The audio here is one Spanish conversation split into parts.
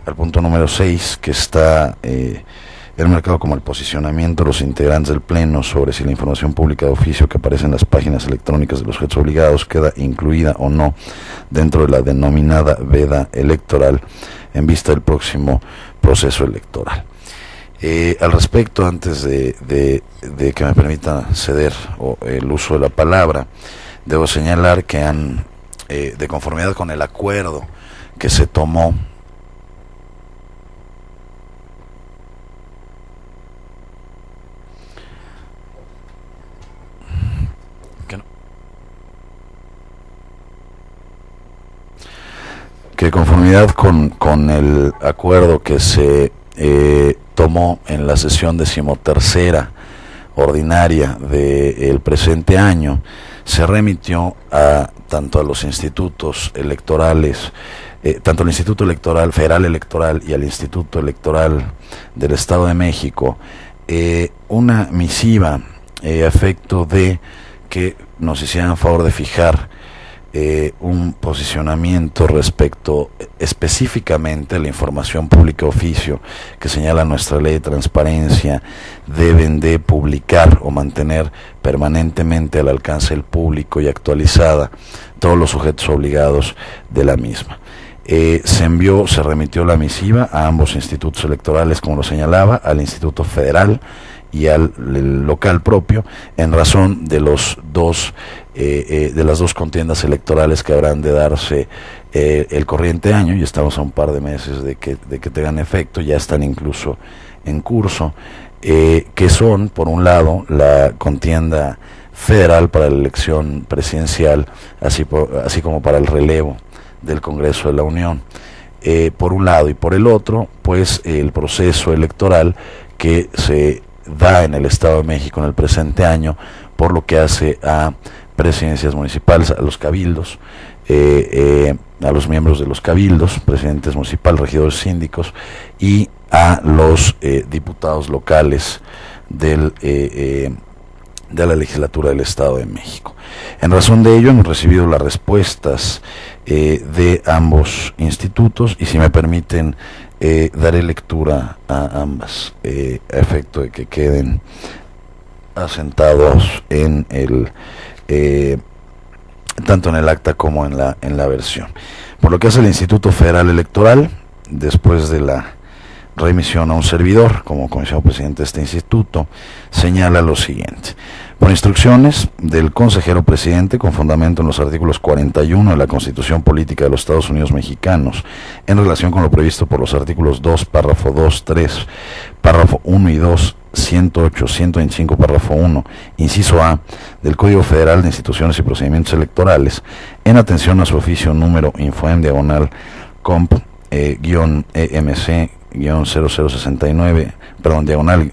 al punto número 6, que está enmarcado como el posicionamiento de los integrantes del Pleno sobre si la información pública de oficio que aparece en las páginas electrónicas de los sujetos obligados queda incluida o no dentro de la denominada veda electoral en vista del próximo proceso electoral. Al respecto, antes de que me permita ceder el uso de la palabra, debo señalar que de conformidad con el acuerdo que se tomó que de conformidad con el acuerdo que se tomó en la sesión 13ª ordinaria del presente año, se remitió tanto a los institutos electorales, tanto al Instituto Electoral Federal Electoral y al Instituto Electoral del Estado de México, una misiva a efecto de que nos hicieran favor de fijar un posicionamiento respecto específicamente a la información pública oficio que señala nuestra ley de transparencia. Deben de publicar o mantener permanentemente al alcance del público y actualizada todos los sujetos obligados de la misma. Se remitió la misiva a ambos institutos electorales, como lo señalaba, al Instituto Federal y al local propio, en razón de de las dos contiendas electorales que habrán de darse el corriente año, y estamos a un par de meses de que tengan efecto, ya están incluso en curso, que son, por un lado, la contienda federal para la elección presidencial, así como para el relevo del Congreso de la Unión, por un lado, y por el otro, pues el proceso electoral que se da en el Estado de México en el presente año, por lo que hace a presidencias municipales, a los cabildos, a los miembros de los cabildos, presidentes municipales, regidores, síndicos, y a los diputados locales de la legislatura del Estado de México. En razón de ello, hemos recibido las respuestas de ambos institutos, y si me permiten, daré lectura a ambas, a efecto de que queden asentados en tanto en el acta como en la versión. Por lo que hace el Instituto Federal Electoral, después de la remisión a un servidor como comisionado presidente de este instituto, señala lo siguiente: por instrucciones del consejero presidente, con fundamento en los artículos 41 de la Constitución Política de los Estados Unidos Mexicanos, en relación con lo previsto por los artículos 2, párrafo 2, 3, párrafo 1 y 2, 108, 125, párrafo 1, inciso A, del Código Federal de Instituciones y Procedimientos Electorales, en atención a su oficio número Infoem diagonal comp EMC 0069, diagonal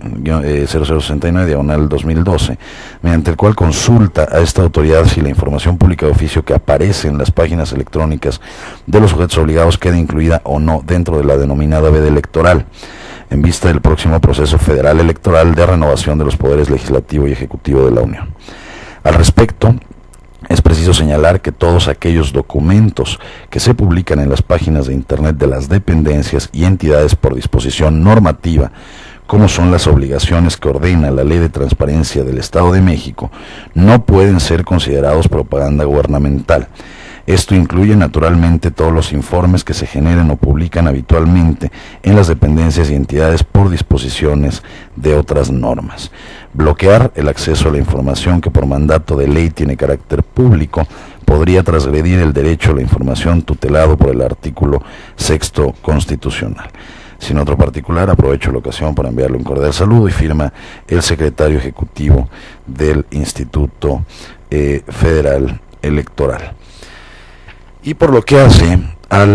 0069, diagonal 2012, mediante el cual consulta a esta autoridad si la información pública de oficio que aparece en las páginas electrónicas de los sujetos obligados queda incluida o no dentro de la denominada veda electoral, en vista del próximo proceso federal electoral de renovación de los poderes legislativo y ejecutivo de la Unión. Al respecto, es preciso señalar que todos aquellos documentos que se publican en las páginas de Internet de las dependencias y entidades por disposición normativa, como son las obligaciones que ordena la Ley de Transparencia del Estado de México, no pueden ser considerados propaganda gubernamental. Esto incluye naturalmente todos los informes que se generen o publican habitualmente en las dependencias y entidades por disposiciones de otras normas. Bloquear el acceso a la información que por mandato de ley tiene carácter público podría transgredir el derecho a la información tutelado por el artículo 6º constitucional. Sin otro particular, aprovecho la ocasión para enviarle un cordial saludo, y firma el secretario ejecutivo del Instituto Federal Electoral. Y por lo que hace a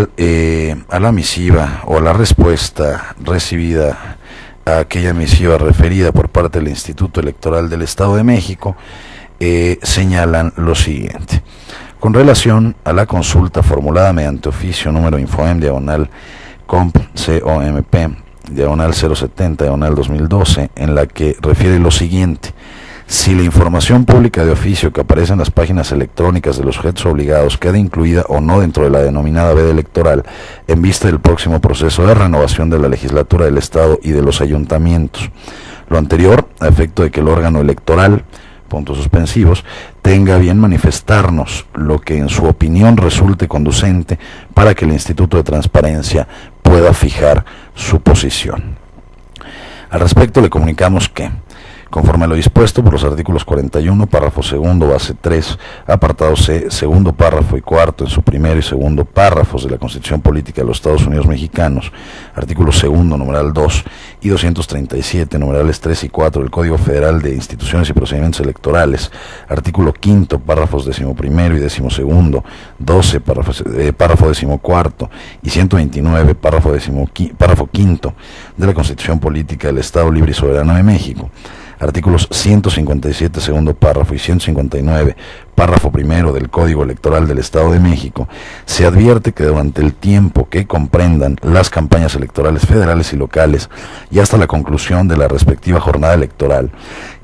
la misiva o a la respuesta recibida a aquella misiva referida por parte del Instituto Electoral del Estado de México, señalan lo siguiente: con relación a la consulta formulada mediante oficio número Infoem diagonal comp diagonal 070 diagonal 2012, en la que refiere lo siguiente: Si la información pública de oficio que aparece en las páginas electrónicas de los sujetos obligados queda incluida o no dentro de la denominada veda electoral en vista del próximo proceso de renovación de la legislatura del Estado y de los ayuntamientos. Lo anterior, a efecto de que el órgano electoral, puntos suspensivos, tenga a bien manifestarnos lo que en su opinión resulte conducente para que el Instituto de Transparencia pueda fijar su posición. Al respecto le comunicamos que, conforme a lo dispuesto por los artículos 41, párrafo segundo, base 3, apartado C, segundo párrafo y cuarto en su primero y segundo párrafos de la Constitución Política de los Estados Unidos Mexicanos, artículo segundo, numeral 2, y 237, numerales 3 y 4 del Código Federal de Instituciones y Procedimientos Electorales, artículo quinto, párrafos 11º y 12º, 12, párrafo 14, y 129, párrafo quinto de la Constitución Política del Estado Libre y Soberano de México, artículos 157, segundo párrafo, y 159, párrafo primero del Código Electoral del Estado de México, se advierte que durante el tiempo que comprendan las campañas electorales federales y locales y hasta la conclusión de la respectiva jornada electoral,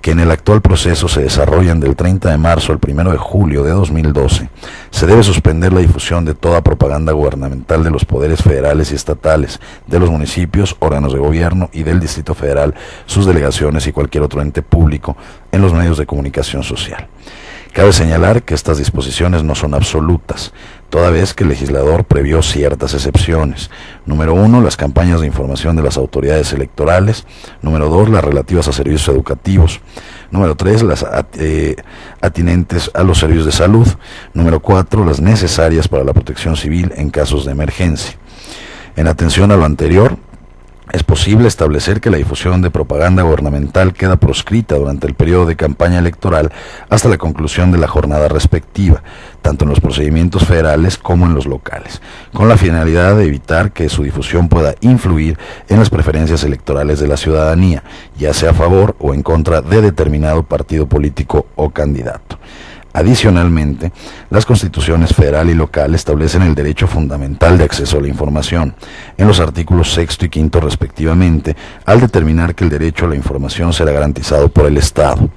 que en el actual proceso se desarrollan del 30 de marzo al 1 de julio de 2012, se debe suspender la difusión de toda propaganda gubernamental de los poderes federales y estatales, de los municipios, órganos de gobierno y del Distrito Federal, sus delegaciones y cualquier otro ente público en los medios de comunicación social. Cabe señalar que estas disposiciones no son absolutas, toda vez que el legislador previó ciertas excepciones. Número 1, las campañas de información de las autoridades electorales. Número 2, las relativas a servicios educativos. Número 3, las atinentes a los servicios de salud. Número 4, las necesarias para la protección civil en casos de emergencia. En atención a lo anterior, es posible establecer que la difusión de propaganda gubernamental queda proscrita durante el periodo de campaña electoral hasta la conclusión de la jornada respectiva, tanto en los procedimientos federales como en los locales, con la finalidad de evitar que su difusión pueda influir en las preferencias electorales de la ciudadanía, ya sea a favor o en contra de determinado partido político o candidato. Adicionalmente, las constituciones federal y local establecen el derecho fundamental de acceso a la información, en los artículos 6 y 5 respectivamente, al determinar que el derecho a la información será garantizado por el Estado.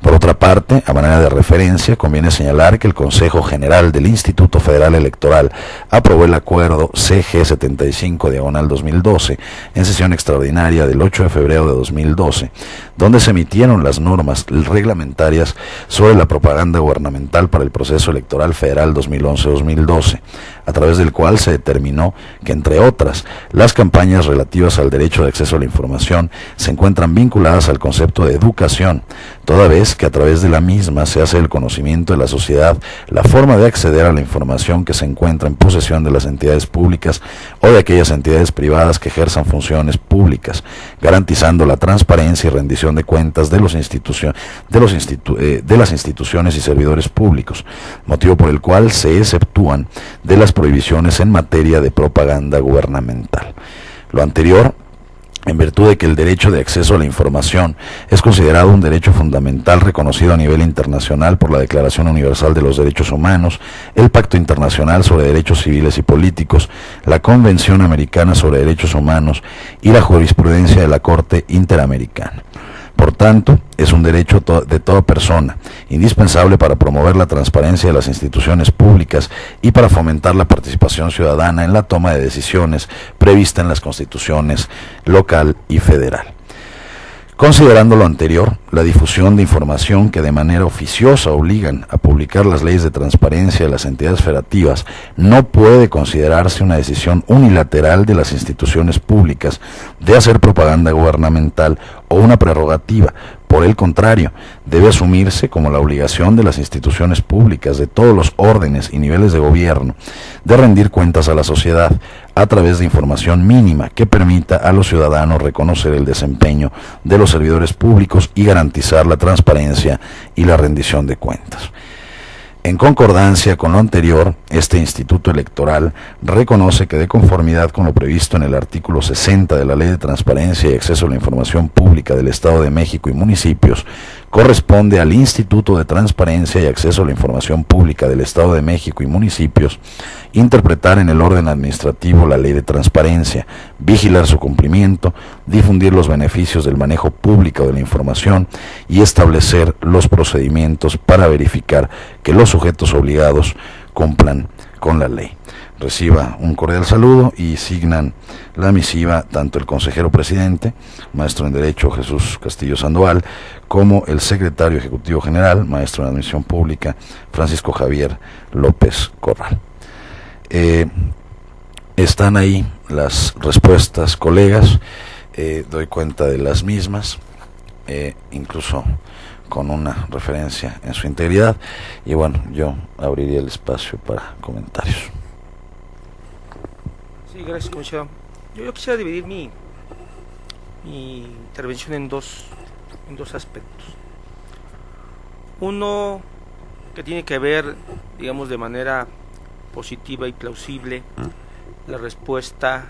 Por otra parte, a manera de referencia, conviene señalar que el Consejo General del Instituto Federal Electoral aprobó el acuerdo CG 75/2012 en sesión extraordinaria del 8 de febrero de 2012, donde se emitieron las normas reglamentarias sobre la propaganda gubernamental para el proceso electoral federal 2011-2012, a través del cual se determinó que, entre otras, las campañas relativas al derecho de acceso a la información se encuentran vinculadas al concepto de educación, toda vez que a través de la misma se hace el conocimiento de la sociedad la forma de acceder a la información que se encuentra en posesión de las entidades públicas o de aquellas entidades privadas que ejerzan funciones públicas, garantizando la transparencia y rendición de cuentas de las instituciones y servidores públicos, motivo por el cual se exceptúan de las prohibiciones en materia de propaganda gubernamental. Lo anterior, en virtud de que el derecho de acceso a la información es considerado un derecho fundamental reconocido a nivel internacional por la Declaración Universal de los Derechos Humanos, el Pacto Internacional sobre Derechos Civiles y Políticos, la Convención Americana sobre Derechos Humanos y la jurisprudencia de la Corte Interamericana. Por tanto, es un derecho de toda persona, indispensable para promover la transparencia de las instituciones públicas y para fomentar la participación ciudadana en la toma de decisiones prevista en las constituciones local y federal. Considerando lo anterior, la difusión de información que de manera oficiosa obligan a publicar las leyes de transparencia de las entidades federativas no puede considerarse una decisión unilateral de las instituciones públicas de hacer propaganda gubernamental o una prerrogativa. Por el contrario, debe asumirse como la obligación de las instituciones públicas de todos los órdenes y niveles de gobierno de rendir cuentas a la sociedad a través de información mínima que permita a los ciudadanos reconocer el desempeño de los servidores públicos y garantizar la transparencia y la rendición de cuentas. En concordancia con lo anterior, este Instituto Electoral reconoce que, de conformidad con lo previsto en el artículo 60 de la Ley de Transparencia y Acceso a la Información Pública del Estado de México y municipios, corresponde al Instituto de Transparencia y Acceso a la Información Pública del Estado de México y municipios interpretar en el orden administrativo la ley de transparencia, vigilar su cumplimiento, difundir los beneficios del manejo público de la información y establecer los procedimientos para verificar que los sujetos obligados cumplan con la ley. Reciba un cordial saludo y signan la misiva tanto el consejero presidente, maestro en Derecho Jesús Castillo Sandoval, como el secretario ejecutivo general, maestro en Administración Pública, Francisco Javier López Corral. Están ahí las respuestas, colegas, doy cuenta de las mismas, incluso con una referencia en su integridad, y bueno, yo abriría el espacio para comentarios. Sí, gracias, comisionado. Yo quisiera dividir mi intervención en dos aspectos. Uno que tiene que ver, digamos, de manera positiva y plausible la respuesta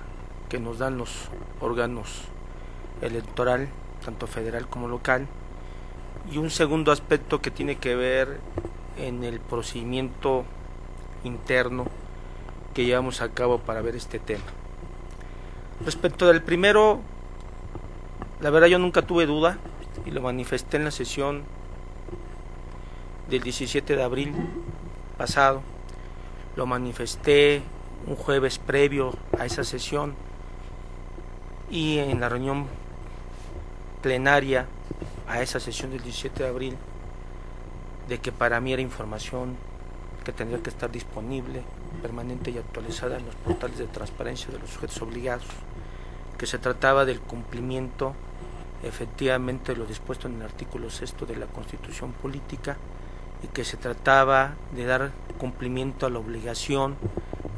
que nos dan los órganos electoral, tanto federal como local, y un segundo aspecto que tiene que ver en el procedimiento interno que llevamos a cabo para ver este tema. Respecto del primero, la verdad yo nunca tuve duda y lo manifesté en la sesión del 17 de abril pasado, lo manifesté un jueves previo a esa sesión y en la reunión plenaria a esa sesión del 17 de abril, de que para mí era información que tendría que estar disponible, permanente y actualizada en los portales de transparencia de los sujetos obligados, que se trataba del cumplimiento efectivamente de lo dispuesto en el artículo 6 de la Constitución Política, y que se trataba de dar cumplimiento a la obligación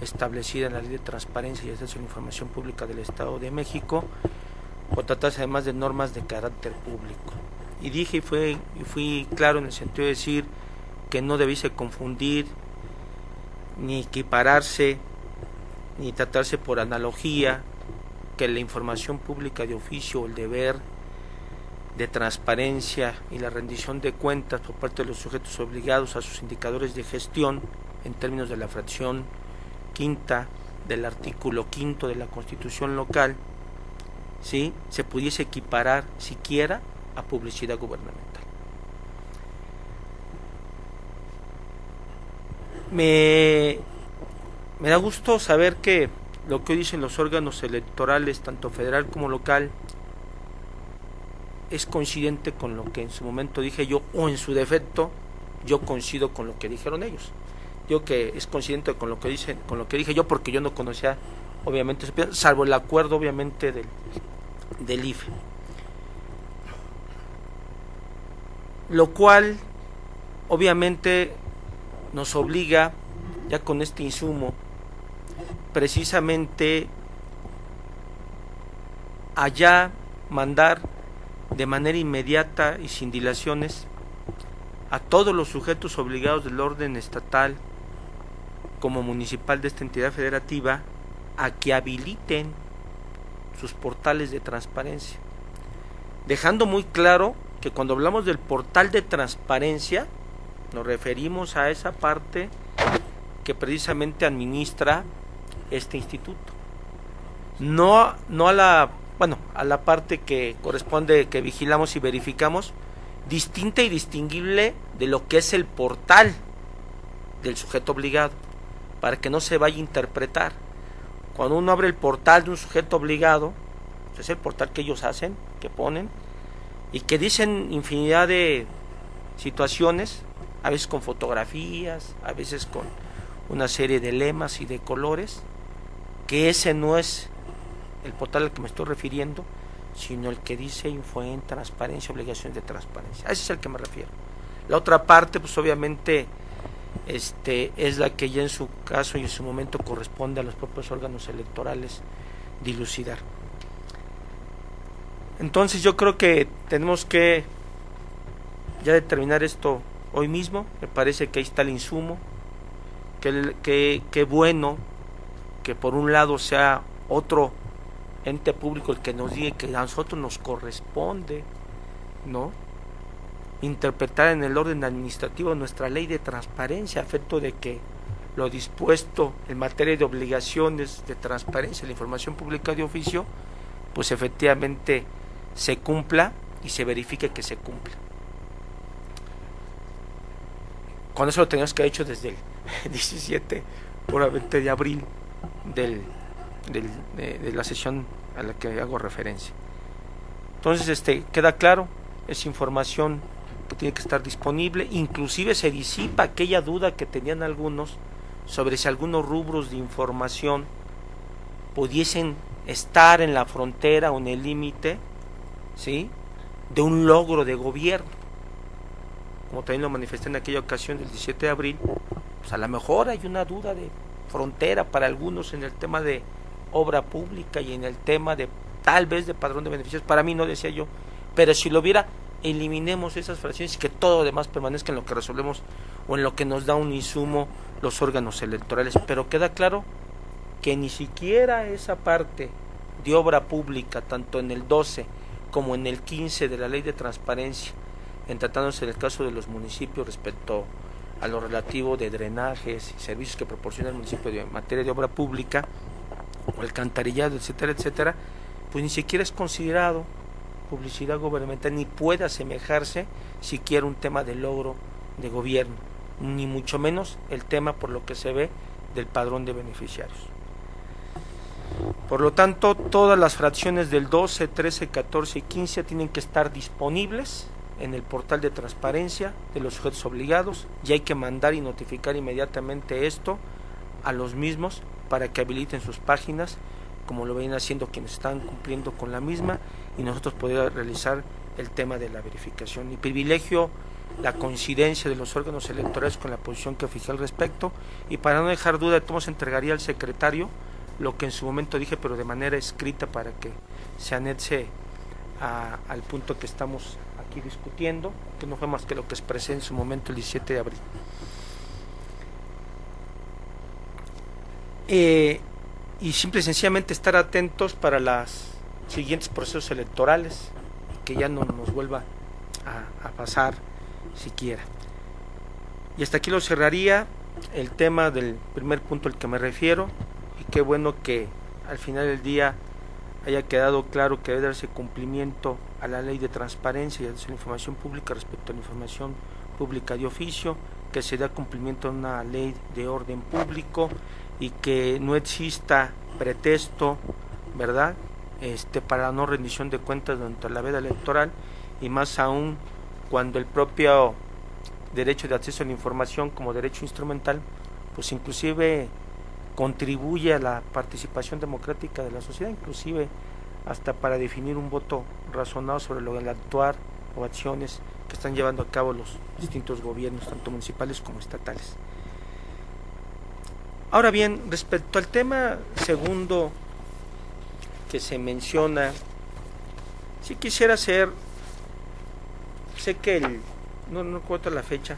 establecida en la Ley de Transparencia y Acceso a la Información Pública del Estado de México, por tratarse además de normas de carácter público. Y dije y fui claro en el sentido de decir que no debiese confundir, ni equipararse, ni tratarse por analogía, que la información pública de oficio o el deber de transparencia y la rendición de cuentas por parte de los sujetos obligados a sus indicadores de gestión en términos de la fracción quinta del artículo 5 de la Constitución local, ¿sí?, se pudiese equiparar siquiera a publicidad gubernamental. Me da gusto saber que lo que hoy dicen los órganos electorales, tanto federal como local, es coincidente con lo que en su momento dije yo, o en su defecto yo coincido con lo que dijeron ellos. Digo que es coincidente con lo que dicen, con lo que dije yo, porque yo no conocía obviamente, salvo el acuerdo obviamente del IFE, lo cual obviamente nos obliga ya con este insumo precisamente a ya mandar de manera inmediata y sin dilaciones a todos los sujetos obligados del orden estatal como municipal de esta entidad federativa a que habiliten sus portales de transparencia, dejando muy claro que cuando hablamos del portal de transparencia nos referimos a esa parte que precisamente administra este instituto, no a la parte que corresponde, que vigilamos y verificamos, distinta y distinguible de lo que es el portal del sujeto obligado, para que no se vaya a interpretar. Cuando uno abre el portal de un sujeto obligado, es el portal que ellos hacen, que ponen, y que dicen infinidad de situaciones, a veces con fotografías, a veces con una serie de lemas y de colores, que ese no es el portal al que me estoy refiriendo, sino el que dice Infoen, transparencia, obligaciones de transparencia. A ese es el que me refiero. La otra parte, pues obviamente, es la que ya en su caso y en su momento corresponde a los propios órganos electorales dilucidar. Entonces yo creo que tenemos que ya determinar esto hoy mismo. Me parece que ahí está el insumo, que bueno que por un lado sea otro ente público el que nos diga que a nosotros nos corresponde, ¿no?, interpretar en el orden administrativo nuestra ley de transparencia, a efecto de que lo dispuesto en materia de obligaciones de transparencia, la información pública de oficio, pues efectivamente se cumpla y se verifique que se cumpla. Con eso lo teníamos que haber hecho desde el 17 puramente de abril de la sesión a la que hago referencia. Entonces queda claro, es información que tiene que estar disponible, inclusive se disipa aquella duda que tenían algunos sobre si algunos rubros de información pudiesen estar en la frontera o en el límite, ¿sí?, de un logro de gobierno. Como también lo manifesté en aquella ocasión del 17 de abril, pues a lo mejor hay una duda de frontera para algunos en el tema de obra pública y en el tema de tal vez de padrón de beneficios. Para mí no, decía yo, pero si lo hubiera, eliminemos esas fracciones y que todo lo demás permanezca en lo que resolvemos o en lo que nos da un insumo los órganos electorales. Pero queda claro que ni siquiera esa parte de obra pública, tanto en el 12 como en el 15 de la Ley de Transparencia, en tratándose del caso de los municipios respecto a lo relativo de drenajes y servicios que proporciona el municipio en materia de obra pública, o alcantarillado, etcétera, etcétera, pues ni siquiera es considerado publicidad gubernamental, ni puede asemejarse siquiera un tema de logro de gobierno, ni mucho menos el tema, por lo que se ve, del padrón de beneficiarios. Por lo tanto, todas las fracciones del 12, 13, 14 y 15 tienen que estar disponibles en el portal de transparencia de los sujetos obligados, y hay que mandar y notificar inmediatamente esto a los mismos para que habiliten sus páginas, como lo vienen haciendo quienes están cumpliendo con la misma, y nosotros poder realizar el tema de la verificación. Y privilegio la coincidencia de los órganos electorales con la posición que fijé al respecto, y para no dejar duda, de todos entregaría al secretario lo que en su momento dije, pero de manera escrita, para que se anexe al punto que estamos aquí discutiendo, que no fue más que lo que expresé en su momento el 17 de abril. Y simple y sencillamente estar atentos para los siguientes procesos electorales, que ya no nos vuelva a pasar siquiera. Y hasta aquí lo cerraría el tema del primer punto al que me refiero, y qué bueno que al final del día haya quedado claro que debe darse cumplimiento a la ley de transparencia y a la información pública respecto a la información pública de oficio, que se da cumplimiento a una ley de orden público, y que no exista pretexto, ¿verdad?, para la no rendición de cuentas durante la veda electoral, y más aún cuando el propio derecho de acceso a la información como derecho instrumental, pues inclusive contribuye a la participación democrática de la sociedad, inclusive hasta para definir un voto razonado sobre lo del actuar o acciones que están llevando a cabo los distintos gobiernos, tanto municipales como estatales. Ahora bien, respecto al tema segundo que se menciona, sí quisiera hacer, sé que no recuerdo la fecha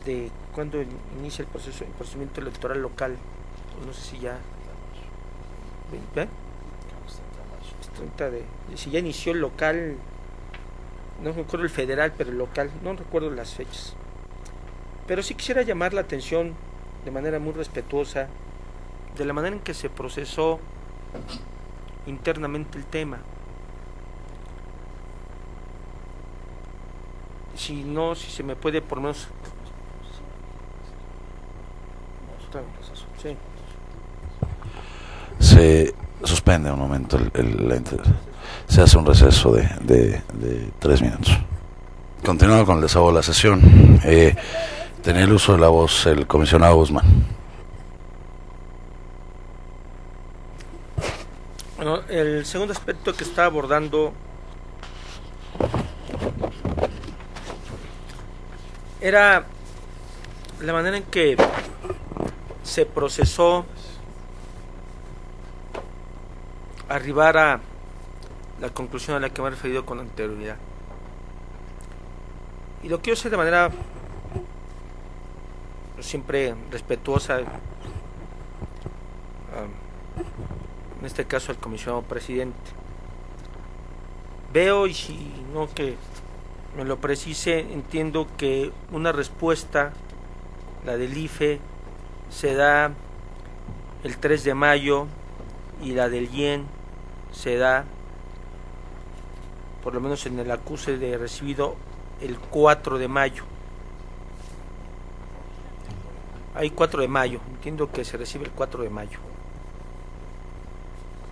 de cuando inicia el procedimiento electoral local, no sé si ya si ya inició el local, no recuerdo el federal, pero el local, no recuerdo las fechas. Pero sí quisiera llamar la atención de manera muy respetuosa de la manera en que se procesó internamente el tema. Si se me puede por lo menos... Sí. Se suspende un momento se hace un receso de 3 minutos. Continuando con el desahogo de la sesión, tenía el uso de la voz el comisionado Guzmán. Bueno, el segundo aspecto que está abordando era la manera en que se procesó arribar a la conclusión a la que me he referido con anterioridad. Y lo quiero hacer de manera siempre respetuosa, en este caso al comisionado presidente. Veo, y si no que me lo precise, entiendo que una respuesta, la del IFE, se da el 3 de mayo y la del IEN se da, por lo menos en el acuse de recibido, el 4 de mayo. Hay 4 de mayo, entiendo que se recibe el 4 de mayo.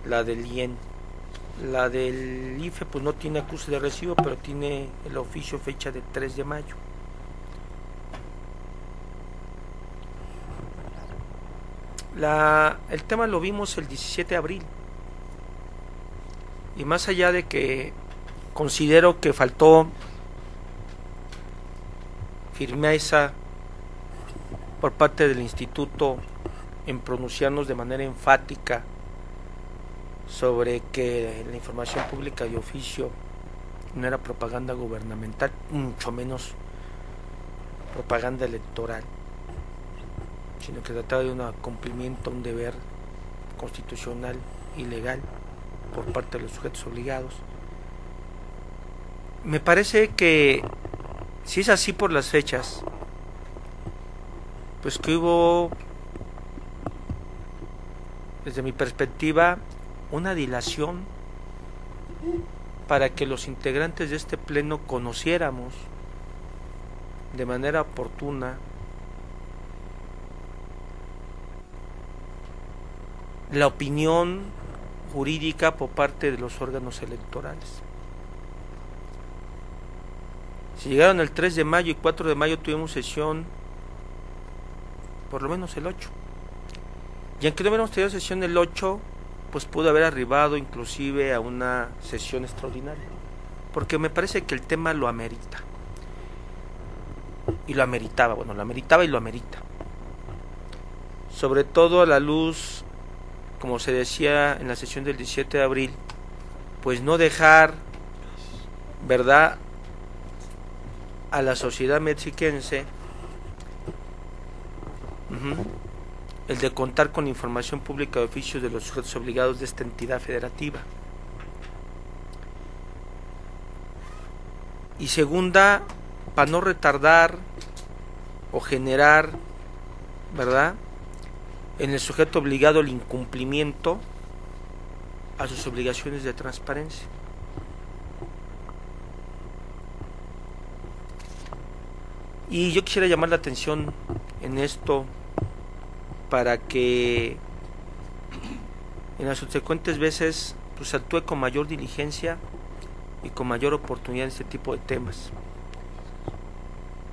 La del IEN. La del IFE pues no tiene acuse de recibo, pero tiene el oficio fecha de 3 de mayo. El tema lo vimos el 17 de abril. Y más allá de que considero que faltó firmeza por parte del instituto en pronunciarnos de manera enfática sobre que la información pública de oficio no era propaganda gubernamental, mucho menos propaganda electoral, sino que trataba de un cumplimiento, un deber constitucional y legal por parte de los sujetos obligados. Me parece que si es así por las fechas, pues que hubo, desde mi perspectiva, una dilación para que los integrantes de este pleno conociéramos de manera oportuna la opinión jurídica por parte de los órganos electorales. Si llegaron el 3 de mayo y 4 de mayo tuvimos sesión, por lo menos el 8. Y aunque no hubiéramos tenido sesión el 8, pues pudo haber arribado inclusive a una sesión extraordinaria, porque me parece que el tema lo amerita. Y lo ameritaba, bueno, lo ameritaba y lo amerita. Sobre todo a la luz, como se decía en la sesión del 17 de abril, pues no dejar, ¿verdad?, a la sociedad mexiquense el de contar con información pública de oficios de los sujetos obligados de esta entidad federativa. Y segunda, para no retardar o generar, ¿verdad?, en el sujeto obligado el incumplimiento a sus obligaciones de transparencia. Y yo quisiera llamar la atención en esto para que en las subsecuentes veces pues actúe con mayor diligencia y con mayor oportunidad en este tipo de temas.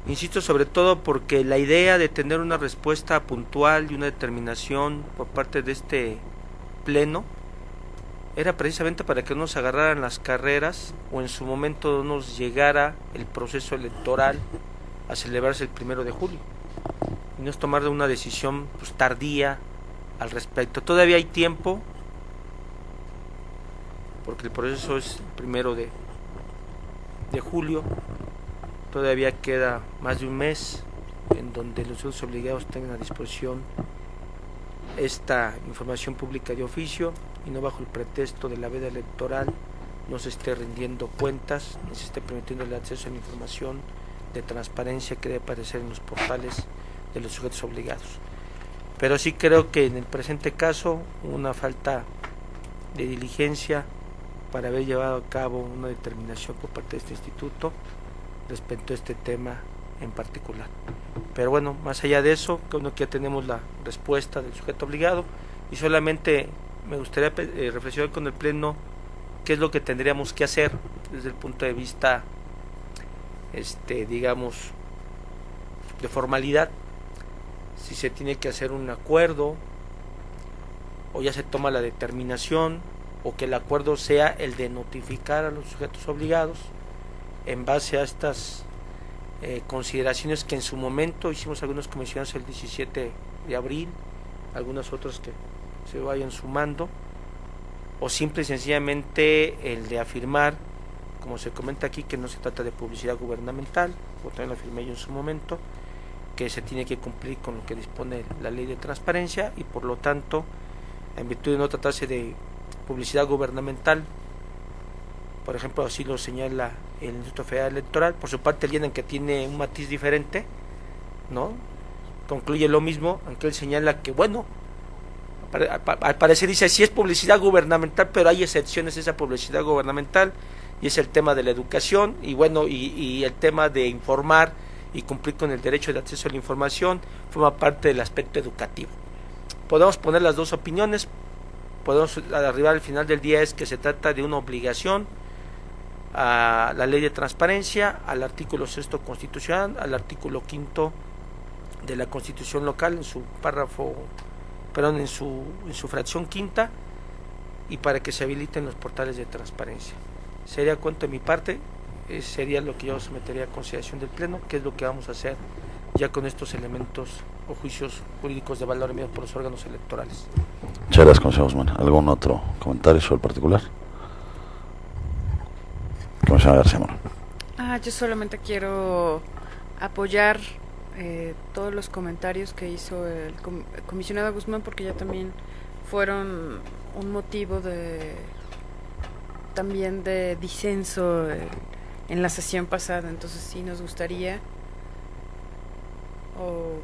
Insisto, sobre todo porque la idea de tener una respuesta puntual y una determinación por parte de este pleno era precisamente para que no nos agarraran las carreras o en su momento no nos llegara el proceso electoral a celebrarse el 1 de julio. Y no es tomar una decisión pues tardía al respecto. Todavía hay tiempo, porque el proceso es el 1 de julio. Todavía queda más de un mes en donde los sujetos obligados tengan a disposición esta información pública de oficio y no bajo el pretexto de la veda electoral no se esté rindiendo cuentas ni se esté permitiendo el acceso a la información de transparencia que debe aparecer en los portales de los sujetos obligados. Pero sí creo que en el presente caso hubo una falta de diligencia para haber llevado a cabo una determinación por parte de este instituto respecto a este tema en particular. Pero bueno, más allá de eso, creo que ya tenemos la respuesta del sujeto obligado y solamente me gustaría reflexionar con el pleno qué es lo que tendríamos que hacer desde el punto de vista digamos de formalidad, si se tiene que hacer un acuerdo o ya se toma la determinación o que el acuerdo sea el de notificar a los sujetos obligados en base a estas consideraciones que en su momento hicimos algunos comisionados el 17 de abril, algunas otras que se vayan sumando, o simple y sencillamente el de afirmar, como se comenta aquí, que no se trata de publicidad gubernamental, como también lo afirmé yo en su momento, que se tiene que cumplir con lo que dispone la ley de transparencia y por lo tanto, en virtud de no tratarse de publicidad gubernamental, por ejemplo, así lo señala el Instituto Federal Electoral. Por su parte, el INE, que tiene un matiz diferente, ¿no?, concluye lo mismo, aunque él señala que, bueno, al parecer dice, sí es publicidad gubernamental, pero hay excepciones a esa publicidad gubernamental, y es el tema de la educación, y bueno, y el tema de informar y cumplir con el derecho de acceso a la información, forma parte del aspecto educativo. Podemos poner las dos opiniones, podemos arribar al final del día es que se trata de una obligación a la ley de transparencia, al artículo 6º constitucional, al artículo 5º de la Constitución local en su párrafo, perdón, en su fracción quinta, y para que se habiliten los portales de transparencia. Sería cuento de mi parte, sería lo que yo sometería a consideración del Pleno, que es lo que vamos a hacer ya con estos elementos o juicios jurídicos de valor emitidos por los órganos electorales. Muchas gracias, consejero Guzmán. ¿Algún otro comentario sobre el particular? Comisionada García Mora. Yo solamente quiero apoyar todos los comentarios que hizo el comisionado Guzmán, porque ya también fueron un motivo también de disenso en la sesión pasada. Entonces sí nos gustaría, o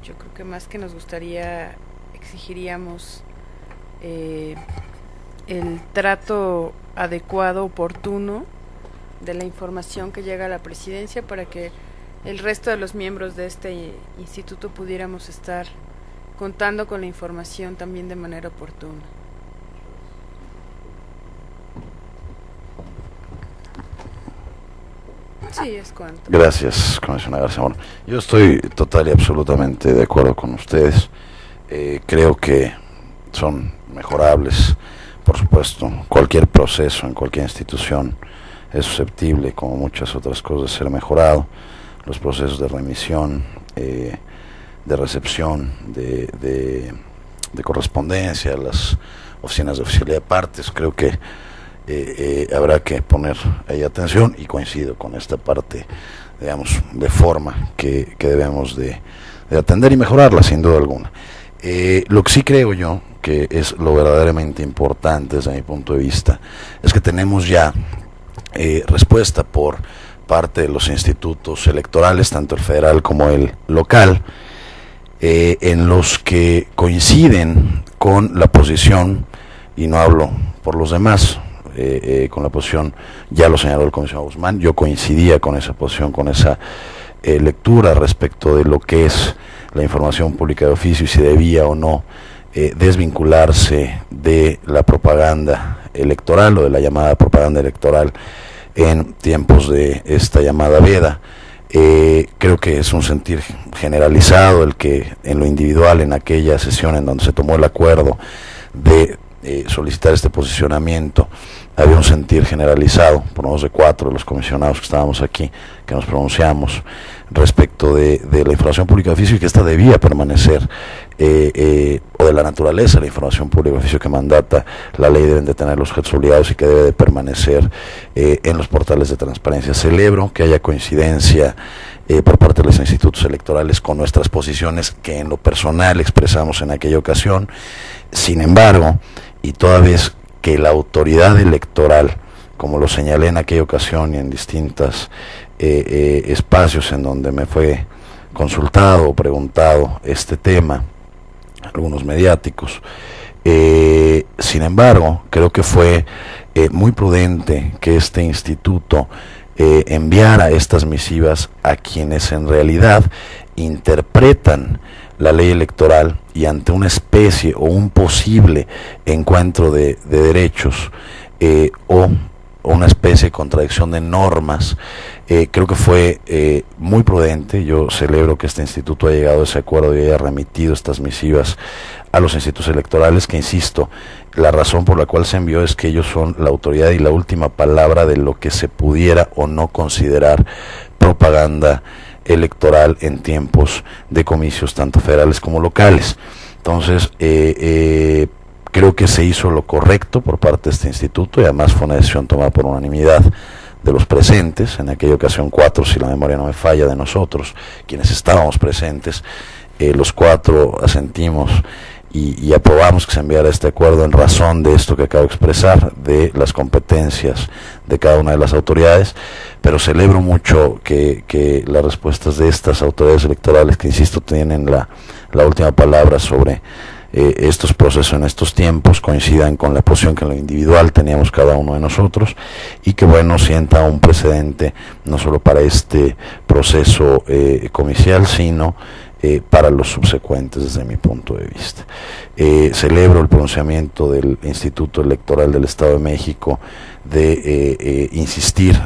yo creo que más que nos gustaría, exigiríamos el trato adecuado, oportuno de la información que llega a la presidencia, para que el resto de los miembros de este instituto pudiéramos estar contando con la información también de manera oportuna. Sí, es cuanto. Gracias, comisionada García Mora. Yo estoy total y absolutamente de acuerdo con ustedes. Creo que son mejorables, por supuesto. Cualquier proceso en cualquier institución es susceptible, como muchas otras cosas, de ser mejorado. Los procesos de remisión, de recepción, de correspondencia, las oficinas de oficialidad de partes, creo que habrá que poner ahí atención, y coincido con esta parte, digamos, de forma que debemos de atender y mejorarla, sin duda alguna. Lo que sí creo yo que es lo verdaderamente importante desde mi punto de vista es que tenemos ya respuesta por parte de los institutos electorales, tanto el federal como el local, en los que coinciden con la posición, y no hablo por los demás, con la posición, ya lo señaló el comisionado Guzmán, yo coincidía con esa posición, con esa lectura respecto de lo que es la información pública de oficio y si debía o no desvincularse de la propaganda electoral o de la llamada propaganda electoral en tiempos de esta llamada veda. Creo que es un sentir generalizado el que en lo individual, en aquella sesión en donde se tomó el acuerdo de solicitar este posicionamiento, había un sentir generalizado, por lo menos de 4 de los comisionados que estábamos aquí, que nos pronunciamos respecto de la información pública de oficio, y que esta debía permanecer, o de la naturaleza de la información pública de oficio que mandata la ley, deben de tener los objetos obligados y que debe de permanecer en los portales de transparencia. Celebro que haya coincidencia por parte de los institutos electorales con nuestras posiciones que en lo personal expresamos en aquella ocasión. Sin embargo, y toda vez que la autoridad electoral, como lo señalé en aquella ocasión y en distintos espacios en donde me fue consultado o preguntado este tema, algunos mediáticos, sin embargo, creo que fue muy prudente que este instituto enviara estas misivas a quienes en realidad interpretan la ley electoral, y ante una especie o un posible encuentro de derechos o una especie de contradicción de normas, creo que fue muy prudente. Yo celebro que este instituto haya llegado a ese acuerdo y haya remitido estas misivas a los institutos electorales, que, insisto, la razón por la cual se envió es que ellos son la autoridad y la última palabra de lo que se pudiera o no considerar propaganda electoral en tiempos de comicios tanto federales como locales. Entonces, creo que se hizo lo correcto por parte de este instituto, y además fue una decisión tomada por unanimidad de los presentes, en aquella ocasión 4, si la memoria no me falla, de nosotros, quienes estábamos presentes, los 4 asentimos y aprobamos que se enviara este acuerdo en razón de esto que acabo de expresar, de las competencias de cada una de las autoridades, pero celebro mucho que las respuestas de estas autoridades electorales, que insisto tienen la última palabra sobre estos procesos en estos tiempos, coincidan con la posición que en lo individual teníamos cada uno de nosotros, y que bueno, sienta un precedente no solo para este proceso comicial, sino para los subsecuentes desde mi punto de vista. Celebro el pronunciamiento del Instituto Electoral del Estado de México de insistir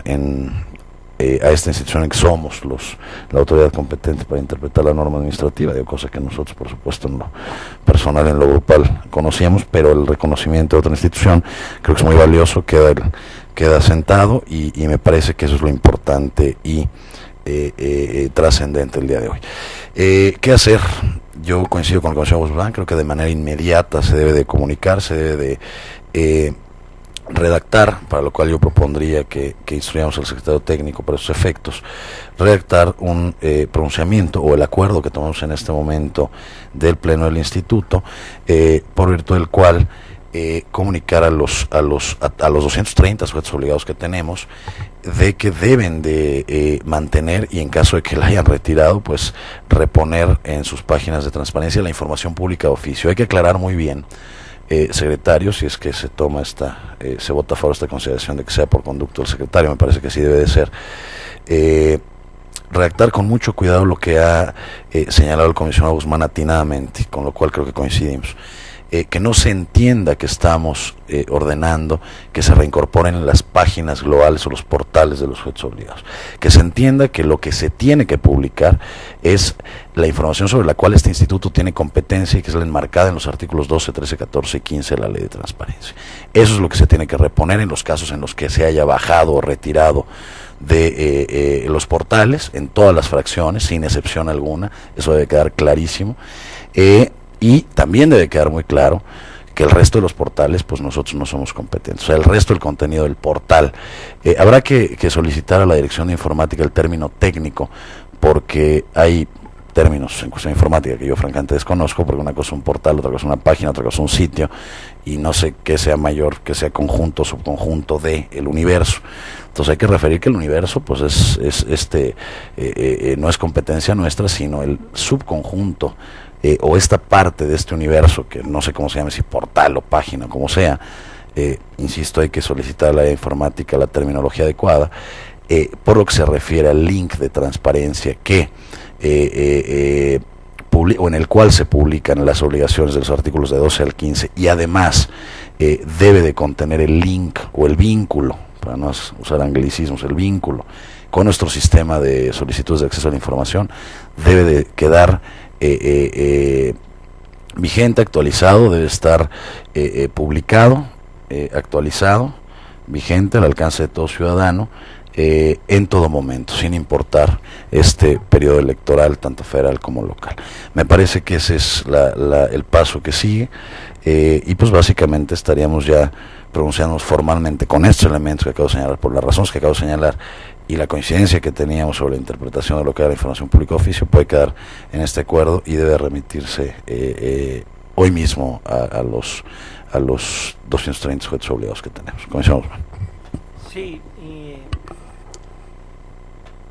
a esta institución en que somos la autoridad competente para interpretar la norma administrativa, cosa que nosotros por supuesto en lo personal, en lo grupal conocíamos, pero el reconocimiento de otra institución creo que es muy valioso, queda sentado, y me parece que eso es lo importante y trascendente el día de hoy. ¿Qué hacer? Yo coincido con el Consejo Guzmán, creo que de manera inmediata se debe de comunicar, se debe de redactar, para lo cual yo propondría que instruyamos al secretario técnico para esos efectos, redactar un pronunciamiento o el acuerdo que tomamos en este momento del Pleno del Instituto, por virtud del cual comunicar a los 230 sujetos obligados que tenemos de que deben de mantener, y en caso de que la hayan retirado, pues reponer en sus páginas de transparencia la información pública de oficio. Hay que aclarar muy bien, secretario, si es que se toma se vota a favor de esta consideración de que sea por conducto del secretario, me parece que sí debe de ser, redactar con mucho cuidado lo que ha señalado el comisionado Guzmán atinadamente, con lo cual creo que coincidimos. Que no se entienda que estamos ordenando que se reincorporen las páginas globales o los portales de los sujetos obligados. Que se entienda que lo que se tiene que publicar es la información sobre la cual este instituto tiene competencia y que es la enmarcada en los artículos 12, 13, 14 y 15 de la Ley de Transparencia. Eso es lo que se tiene que reponer en los casos en los que se haya bajado o retirado de los portales, en todas las fracciones, sin excepción alguna. Eso debe quedar clarísimo. Y también debe quedar muy claro que el resto de los portales, pues nosotros no somos competentes. O sea, el resto del contenido del portal, habrá que solicitar a la Dirección de Informática el término técnico, porque hay términos en cuestión informática que yo francamente desconozco, porque una cosa es un portal, otra cosa es una página, otra cosa es un sitio, y no sé qué sea mayor, que sea conjunto o subconjunto de el universo. Entonces hay que referir que el universo pues no es competencia nuestra, sino el subconjunto o esta parte de este universo, que no sé cómo se llama, si portal o página, como sea. Insisto, hay que solicitar a la informática la terminología adecuada, por lo que se refiere al link de transparencia que o en el cual se publican las obligaciones de los artículos de 12 al 15, y además debe de contener el link o el vínculo, para no usar anglicismos, el vínculo con nuestro sistema de solicitudes de acceso a la información. Debe de quedar vigente, actualizado, debe estar publicado, actualizado, vigente, al alcance de todo ciudadano, en todo momento, sin importar este periodo electoral, tanto federal como local. Me parece que ese es el paso que sigue, y pues básicamente estaríamos ya pronunciándonos formalmente con estos elementos que acabo de señalar, por las razones que acabo de señalar, y la coincidencia que teníamos sobre la interpretación de lo que era la información pública de oficio. Puede quedar en este acuerdo y debe remitirse hoy mismo a los 230 sujetos obligados que tenemos. Comenzamos. Sí, y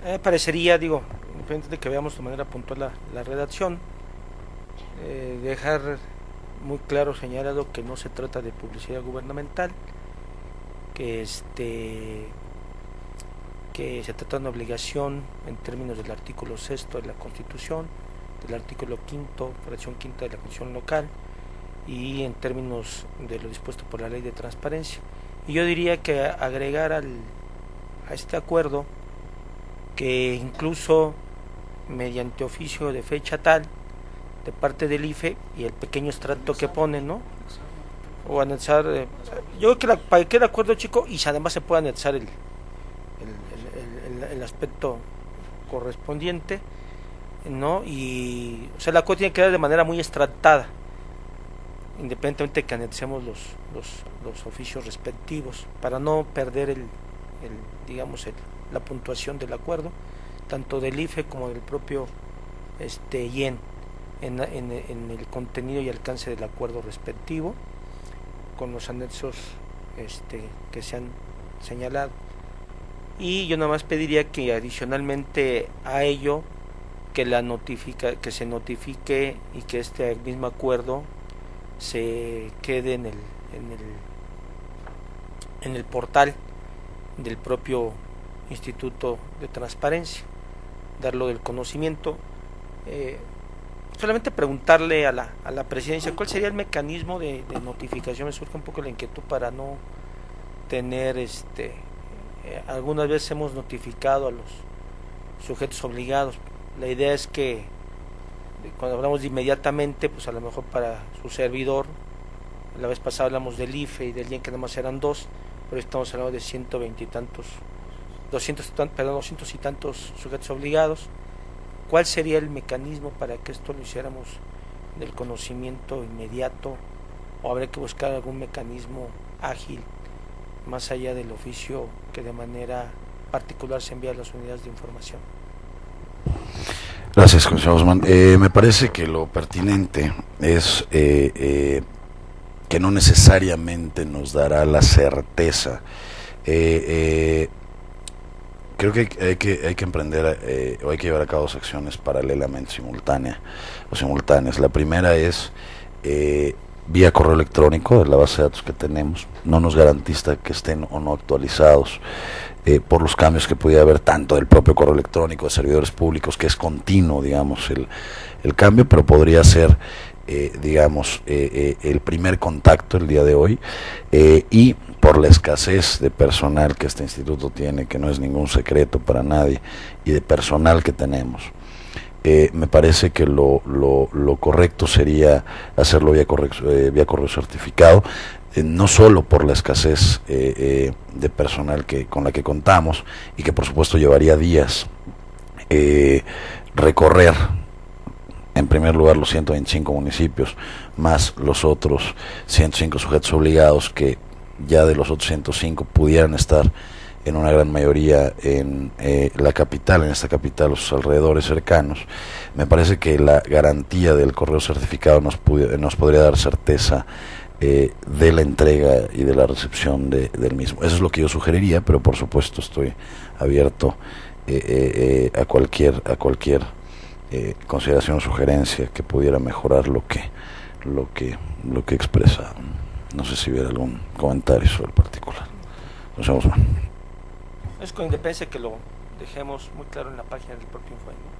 me parecería, independientemente de que veamos de manera puntual la redacción, dejar muy claro señalado que no se trata de publicidad gubernamental, que se trata de una obligación en términos del artículo 6 de la Constitución, del artículo 5, fracción 5 de la Constitución local, y en términos de lo dispuesto por la Ley de Transparencia. Y yo diría que agregar a este acuerdo que incluso mediante oficio de fecha tal de parte del IFE y el pequeño extracto que ponen, ¿no? O anexar, yo creo que para que quede de acuerdo, chico, y además se puede anexar el aspecto correspondiente, ¿no? Y o sea, la cosa tiene que quedar de manera muy extractada, independientemente de que anexemos los oficios respectivos, para no perder la puntuación del acuerdo, tanto del IFE como del propio IEN. en el contenido y alcance del acuerdo respectivo, con los anexos que se han señalado. Y yo nada más pediría que adicionalmente a ello que se notifique y que este mismo acuerdo se quede en el portal del propio Instituto de Transparencia, darlo del conocimiento. Solamente preguntarle a la presidencia cuál sería el mecanismo de notificación. Me surge un poco la inquietud para no tener algunas veces hemos notificado a los sujetos obligados. La idea es que cuando hablamos de inmediatamente, pues a lo mejor para su servidor, la vez pasada hablamos del IFE y del IEN, que nada más eran 2, pero estamos hablando de 120 y tantos, 200 y tantos sujetos obligados. ¿Cuál sería el mecanismo para que esto lo hiciéramos del conocimiento inmediato, o habría que buscar algún mecanismo ágil más allá del oficio que de manera particular se envía a las unidades de información? Gracias, comisionado Guzmán. Me parece que lo pertinente es que no necesariamente nos dará la certeza. Creo que hay que emprender o hay que llevar a cabo 2 acciones paralelamente, simultáneas. La primera es vía correo electrónico de la base de datos que tenemos. No nos garantiza que estén o no actualizados por los cambios que pudiera haber tanto del propio correo electrónico de servidores públicos, que es continuo, digamos, el cambio, pero podría ser el primer contacto el día de hoy, y por la escasez de personal que este instituto tiene, que no es ningún secreto para nadie, y de personal que tenemos, me parece que lo correcto sería hacerlo vía correo certificado, no solo por la escasez de personal con la que contamos, y que por supuesto llevaría días recorrer en primer lugar los 125 municipios, más los otros 105 sujetos obligados, que ya de los otros 105 pudieran estar en una gran mayoría en la capital, en esta capital, los alrededores cercanos. Me parece que la garantía del correo certificado nos podría dar certeza de la entrega y de la recepción del mismo. Eso es lo que yo sugeriría, pero por supuesto estoy abierto a cualquier consideración o sugerencia que pudiera mejorar lo que he expresado. No sé si hubiera algún comentario sobre el particular. Nos vemos. Es con independencia que lo dejemos muy claro en la página del propio Infobae, ¿no?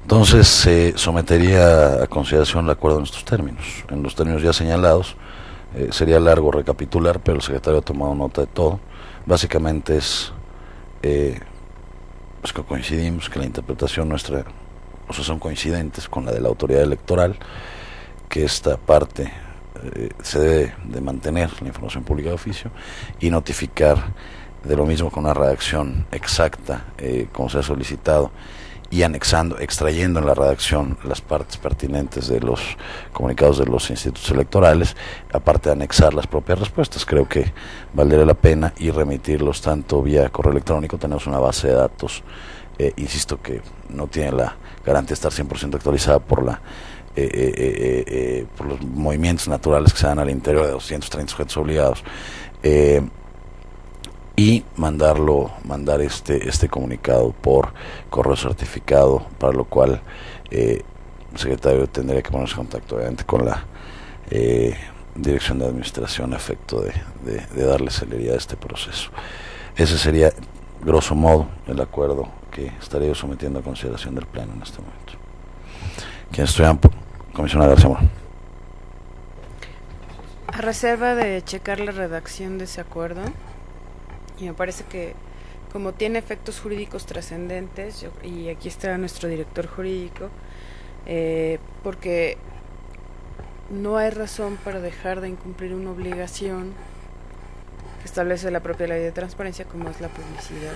Entonces se sometería a consideración el acuerdo en estos términos. En los términos ya señalados, sería largo recapitular, pero el secretario ha tomado nota de todo. Básicamente es pues que coincidimos, que la interpretación nuestra, o sea, son coincidentes con la de la autoridad electoral, que esta parte se debe de mantener la información pública de oficio y notificar de lo mismo con una redacción exacta, como se ha solicitado, y extrayendo en la redacción las partes pertinentes de los comunicados de los institutos electorales, aparte de anexar las propias respuestas. Creo que valdría la pena y remitirlos tanto vía correo electrónico. Tenemos una base de datos, insisto, que no tiene la garantía de estar 100% actualizada por los movimientos naturales que se dan al interior de 230 sujetos obligados, y mandar este comunicado por correo certificado, para lo cual el secretario tendría que ponerse en contacto obviamente con la dirección de administración a efecto de darle celeridad a este proceso. Ese sería, grosso modo, el acuerdo que estaría yo sometiendo a consideración del Pleno en este momento. Quienes estudian, comisionada García Mora. A reserva de checar la redacción de ese acuerdo, y me parece que como tiene efectos jurídicos trascendentes, y aquí está nuestro director jurídico, porque no hay razón para dejar de incumplir una obligación que establece la propia ley de transparencia, como es la publicidad,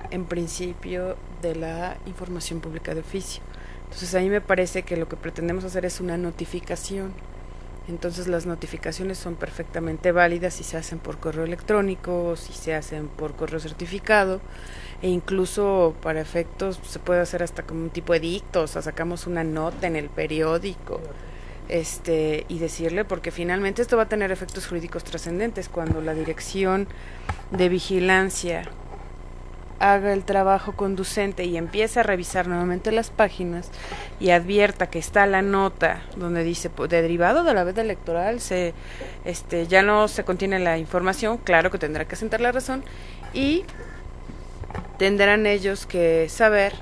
en principio, de la información pública de oficio. Entonces a mí me parece que lo que pretendemos hacer es una notificación Entonces las notificaciones son perfectamente válidas si se hacen por correo electrónico o si se hacen por correo certificado, e incluso para efectos se puede hacer hasta como un tipo edicto, o sea, sacamos una nota en el periódico y decirle, porque finalmente esto va a tener efectos jurídicos trascendentes cuando la Dirección de Vigilancia haga el trabajo conducente y empiece a revisar nuevamente las páginas y advierta que está la nota donde dice derivado de la veda electoral ya no se contiene la información, claro que tendrá que sentar la razón y tendrán ellos que saber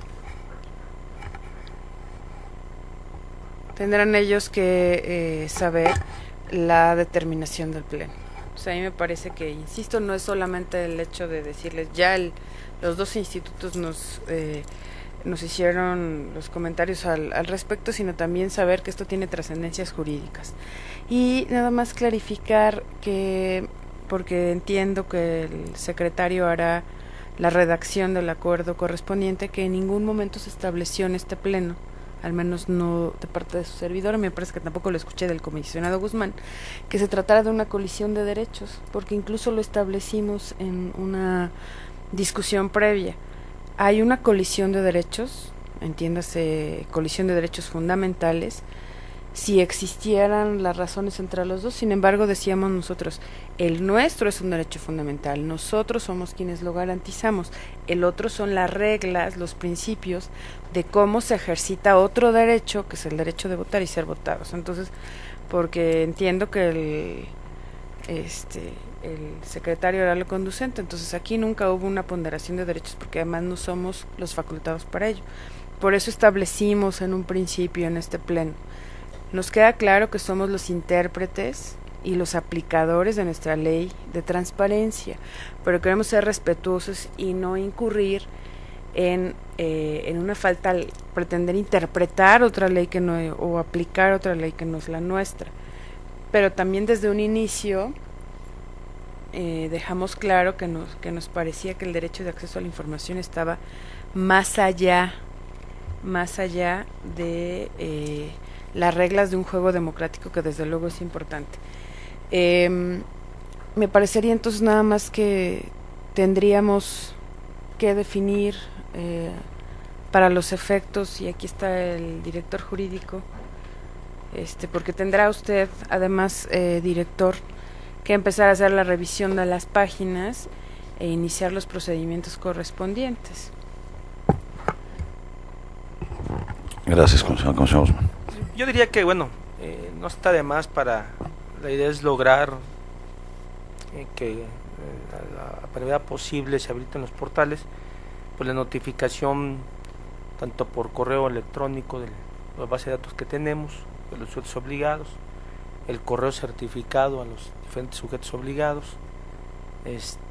saber la determinación del pleno. O sea, a mí me parece que, insisto, no es solamente el hecho de decirles ya los dos institutos nos hicieron los comentarios al respecto, sino también saber que esto tiene trascendencias jurídicas. Y nada más clarificar que, porque entiendo que el secretario hará la redacción del acuerdo correspondiente, que en ningún momento se estableció en este pleno, al menos no de parte de su servidor, me parece que tampoco lo escuché del comisionado Guzmán, que se tratara de una colisión de derechos, porque incluso lo establecimos en una discusión previa. Hay una colisión de derechos, entiéndase colisión de derechos fundamentales, si existieran las razones entre los dos. Sin embargo, decíamos nosotros, el nuestro es un derecho fundamental, nosotros somos quienes lo garantizamos, el otro son las reglas, los principios de cómo se ejercita otro derecho, que es el derecho de votar y ser votados. Entonces, porque entiendo que el secretario era lo conducente, entonces aquí nunca hubo una ponderación de derechos, porque además no somos los facultados para ello. Por eso establecimos en un principio en este pleno, nos queda claro que somos los intérpretes y los aplicadores de nuestra ley de transparencia, pero queremos ser respetuosos y no incurrir en una falta al pretender interpretar otra ley que no, o aplicar otra ley que no es la nuestra. Pero también desde un inicio dejamos claro que nos parecía que el derecho de acceso a la información estaba más allá de las reglas de un juego democrático, que desde luego es importante. Me parecería entonces nada más que tendríamos que definir para los efectos, y aquí está el director jurídico, porque tendrá usted además, director, que empezar a hacer la revisión de las páginas e iniciar los procedimientos correspondientes. Gracias, comisionado Guzmán. Yo diría que, bueno, no está de más la idea es lograr que a la brevedad posible se habiliten los portales, pues la notificación tanto por correo electrónico de la base de datos que tenemos, de los sujetos obligados, el correo certificado a los diferentes sujetos obligados,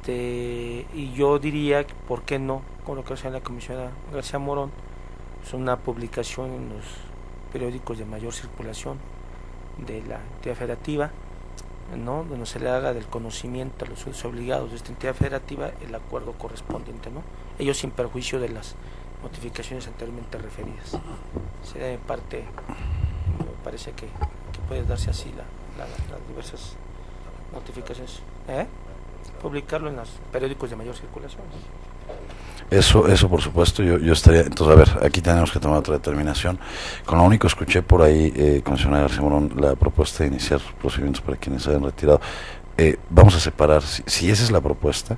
y yo diría, ¿por qué no? Con lo que hace la comisionada García Morón, es una publicación en los periódicos de mayor circulación de la entidad federativa, ¿no? Donde se le haga del conocimiento a los sujetos obligados de esta entidad federativa el acuerdo correspondiente, ¿no? Ellos sin perjuicio de las notificaciones anteriormente referidas. Sería de parte, me parece que puede darse así las diversas notificaciones, publicarlo en los periódicos de mayor circulación. Eso por supuesto, yo estaría, entonces a ver, aquí tenemos que tomar otra determinación. Con lo único escuché por ahí, comisionada García Morón, la propuesta de iniciar procedimientos para quienes se hayan retirado. Vamos a separar, si esa es la propuesta,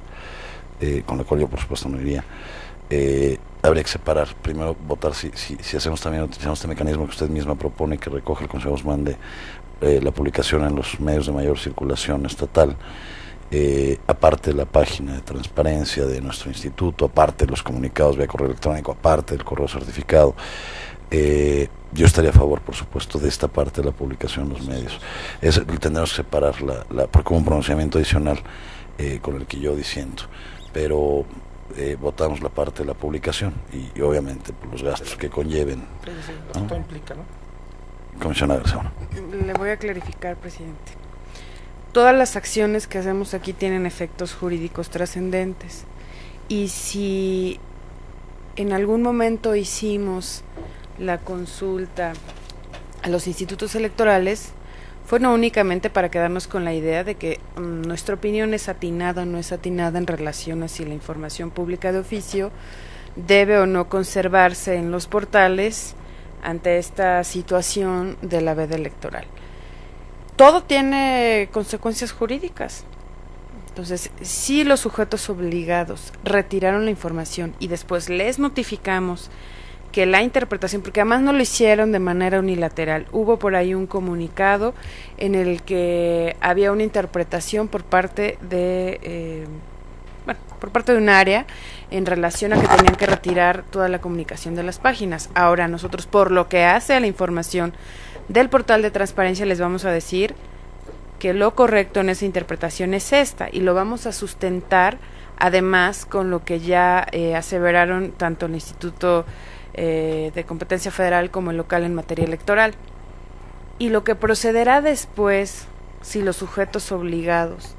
con la cual yo por supuesto no iría, habría que separar, primero votar si hacemos también, utilizamos este mecanismo que usted misma propone, que recoge el Consejo Guzmán de la publicación en los medios de mayor circulación estatal, aparte de la página de transparencia de nuestro instituto, aparte de los comunicados vía correo electrónico, aparte del correo certificado. Yo estaría a favor, por supuesto, de esta parte de la publicación en los medios. Tendremos que separar porque hubo un pronunciamiento adicional con el que yo disiento, pero votamos la parte de la publicación y obviamente por los gastos que conlleven. Sí, ¿no? Esto implica, ¿no? Comisionada García. Le voy a clarificar, presidente. Todas las acciones que hacemos aquí tienen efectos jurídicos trascendentes, y si en algún momento hicimos la consulta a los institutos electorales, fue no únicamente para quedarnos con la idea de que nuestra opinión es atinada o no es atinada en relación a si la información pública de oficio debe o no conservarse en los portales ante esta situación de la veda electoral. Todo tiene consecuencias jurídicas. Entonces, si los sujetos obligados retiraron la información y después les notificamos que la interpretación, porque además no lo hicieron de manera unilateral, hubo por ahí un comunicado en el que había una interpretación por parte de un área en relación a que tenían que retirar toda la comunicación de las páginas. Ahora nosotros, por lo que hace a la información del portal de transparencia, les vamos a decir que lo correcto en esa interpretación es esta, y lo vamos a sustentar además con lo que ya aseveraron tanto el Instituto de Competencia Federal como el local en materia electoral. Y lo que procederá después, si los sujetos obligados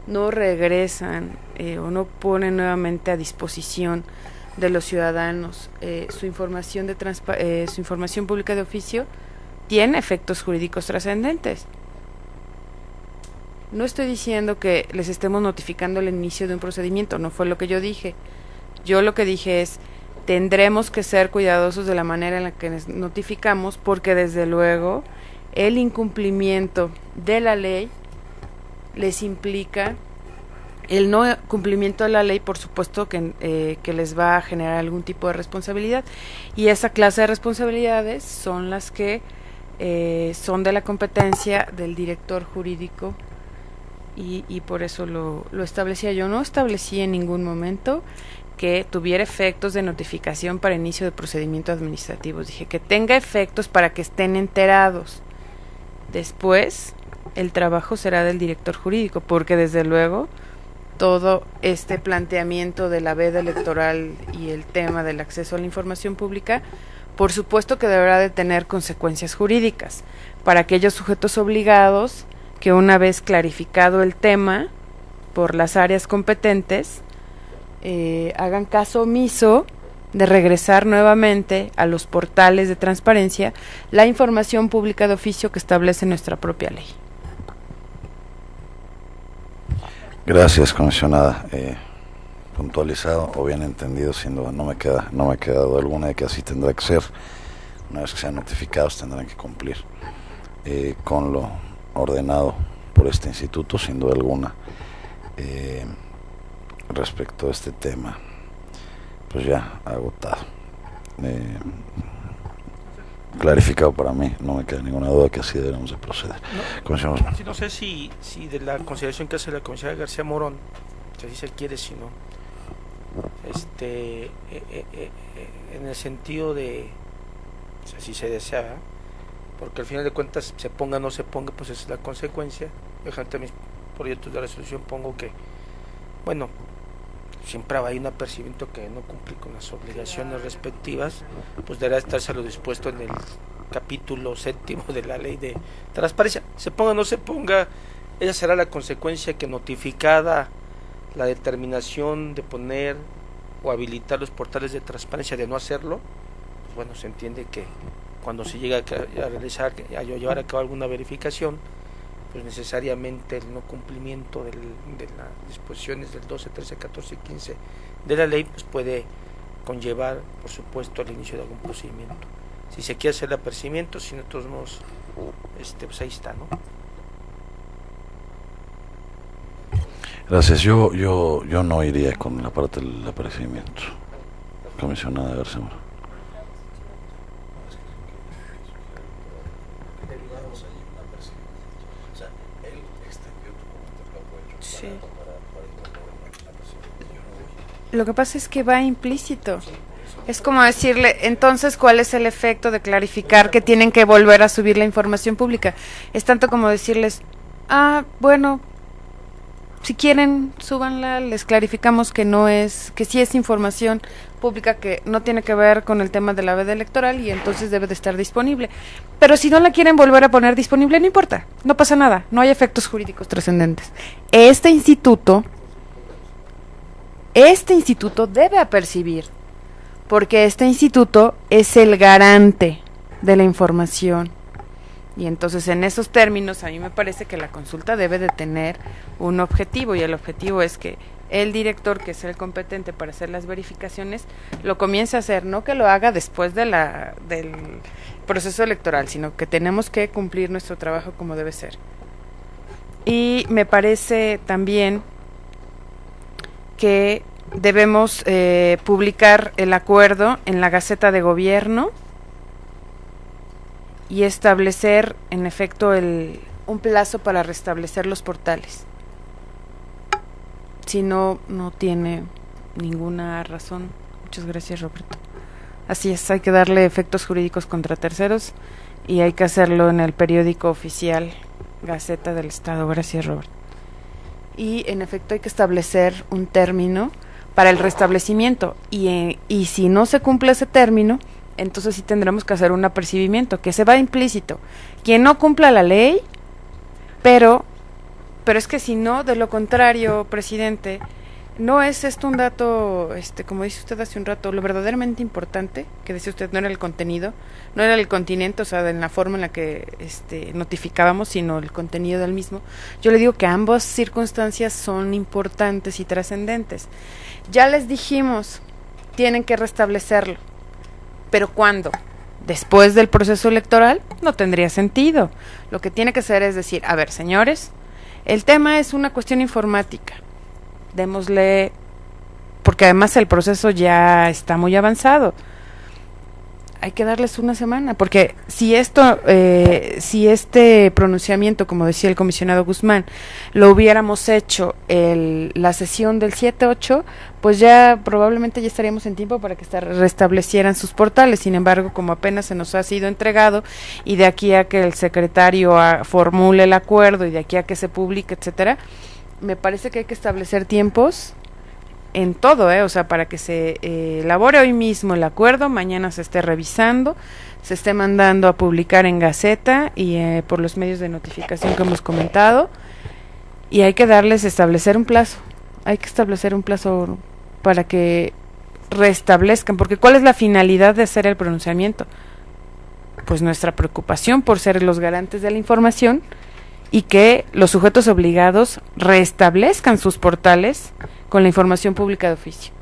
no regresan o no ponen nuevamente a disposición de los ciudadanos su información su información pública de oficio, tiene efectos jurídicos trascendentes. No estoy diciendo que les estemos notificando el inicio de un procedimiento, no fue lo que yo dije. Yo lo que dije es, tendremos que ser cuidadosos de la manera en la que les notificamos, porque desde luego el incumplimiento de la ley les implica, el no cumplimiento de la ley, por supuesto que les va a generar algún tipo de responsabilidad, y esa clase de responsabilidades son las que son de la competencia del director jurídico, y por eso lo establecía. Yo no establecí en ningún momento que tuviera efectos de notificación para inicio de procedimientos administrativos. Dije que tenga efectos para que estén enterados. Después, el trabajo será del director jurídico, porque desde luego todo este planteamiento de la veda electoral y el tema del acceso a la información pública, por supuesto que deberá de tener consecuencias jurídicas para aquellos sujetos obligados que, una vez clarificado el tema por las áreas competentes, hagan caso omiso de regresar nuevamente a los portales de transparencia la información pública de oficio que establece nuestra propia ley. Gracias, comisionada. Puntualizado o bien entendido, sin duda, no me queda duda alguna de que así tendrá que ser. Una vez que sean notificados tendrán que cumplir con lo ordenado por este instituto, sin duda alguna. Respecto a este tema, pues ya agotado, clarificado para mí, no me queda ninguna duda que así debemos de proceder. No sé si de la consideración que hace la comisaria García Morón, si así se quiere, si no, en el sentido de, o sea, si se desea, porque al final de cuentas se ponga o no se ponga, pues esa es la consecuencia. Yo ante mis proyectos de resolución pongo que, bueno, siempre hay un apercibimiento que no cumple con las obligaciones respectivas, pues deberá estarse lo dispuesto en el capítulo 7 de la ley de transparencia. Se ponga o no se ponga, esa será la consecuencia, que notificada la determinación de poner o habilitar los portales de transparencia, de no hacerlo, pues bueno, se entiende que cuando se llega a realizar, a llevar a cabo alguna verificación, pues necesariamente el no cumplimiento de las disposiciones del 12, 13, 14 y 15 de la ley, pues puede conllevar, por supuesto, al inicio de algún procedimiento. Si se quiere hacer el apercibimiento, si no, de todos modos, pues ahí está, ¿no? Gracias. Yo no iría con la parte del apercibimiento, comisionada García Morón. Sí. Lo que pasa es que va implícito. Es como decirle, entonces, ¿cuál es el efecto de clarificar que tienen que volver a subir la información pública? Es tanto como decirles, bueno, si quieren, súbanla, les clarificamos que no es, que sí es información pública, que no tiene que ver con el tema de la veda electoral, y entonces debe de estar disponible. Pero si no la quieren volver a poner disponible, no importa, no pasa nada, no hay efectos jurídicos trascendentes. Este instituto debe apercibir, porque este instituto es el garante de la información, Y entonces en esos términos a mí me parece que la consulta debe de tener un objetivo, y el objetivo es que el director, que es el competente para hacer las verificaciones, lo comience a hacer, no que lo haga después del proceso electoral, sino que tenemos que cumplir nuestro trabajo como debe ser. Y me parece también que debemos publicar el acuerdo en la Gaceta de Gobierno y establecer, en efecto, un plazo para restablecer los portales. Si no, no tiene ninguna razón. Muchas gracias, Roberto. Así es, hay que darle efectos jurídicos contra terceros y hay que hacerlo en el periódico oficial Gaceta del Estado. Gracias, Roberto. Y en efecto hay que establecer un término para el restablecimiento, y si no se cumple ese término, entonces sí tendremos que hacer un apercibimiento, que se va implícito. Quien no cumpla la ley, pero es que si no, de lo contrario, presidente, no es esto un dato, como dice usted hace un rato, lo verdaderamente importante, que decía usted, no era el contenido, no era el continente, o sea, en la forma en la que notificábamos, sino el contenido del mismo. Yo le digo que ambas circunstancias son importantes y trascendentes. Ya les dijimos, tienen que restablecerlo, pero ¿cuándo? Después del proceso electoral no tendría sentido. Lo que tiene que hacer es decir, a ver, señores, el tema es una cuestión informática, démosle, porque además el proceso ya está muy avanzado, hay que darles una semana, porque si este pronunciamiento, como decía el comisionado Guzmán, lo hubiéramos hecho la sesión del 7-8, pues ya probablemente ya estaríamos en tiempo para que restablecieran sus portales. Sin embargo, como apenas se nos ha sido entregado, y de aquí a que el secretario formule el acuerdo, y de aquí a que se publique, etcétera, me parece que hay que establecer tiempos en todo, o sea, para que se elabore hoy mismo el acuerdo, mañana se esté revisando, se esté mandando a publicar en Gaceta y por los medios de notificación que hemos comentado, y hay que establecer un plazo para que restablezcan, porque ¿cuál es la finalidad de hacer el pronunciamiento? Pues nuestra preocupación por ser los garantes de la información y que los sujetos obligados restablezcan sus portales con la información pública de oficio.